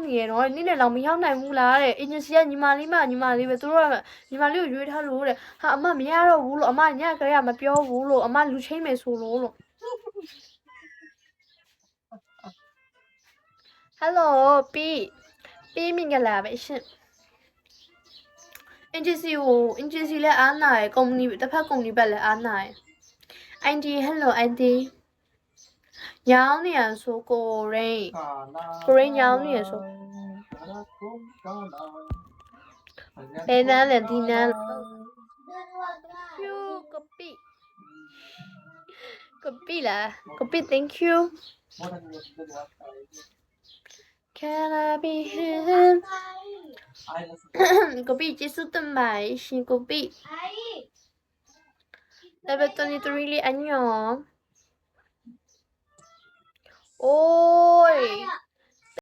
နေရတော့နေ့နဲ့တော့မရောက်နိုင်ဘူးလားတဲ့ agency ကညီမလေးပဲသူတို့ကညီမလေးကိုရွေးထားလို့တဲ့ဟာအမမရတော့ဘူးလို့အမညကလေးကမပြောဘူးလို့အမလူချင်းမယ်ဆိုလို့Hello ပြီးမင်္ဂလာပဲရှင် agency လည်းအားနာရယ် company တစ်ဖက် company ဘက်လည်းအားနာရယ် ID hello ID ညောင်းနေရဆိုကိုရိန်ညောင်းနေရဆိုဘယ်နန်းလဲဒီနန်းဖြူကပိလားကပိ thank you Can I be him ကပိကျေးဇူးတင်ပါတယ်ရှင်ကပိ level 23လေးအညောအိုး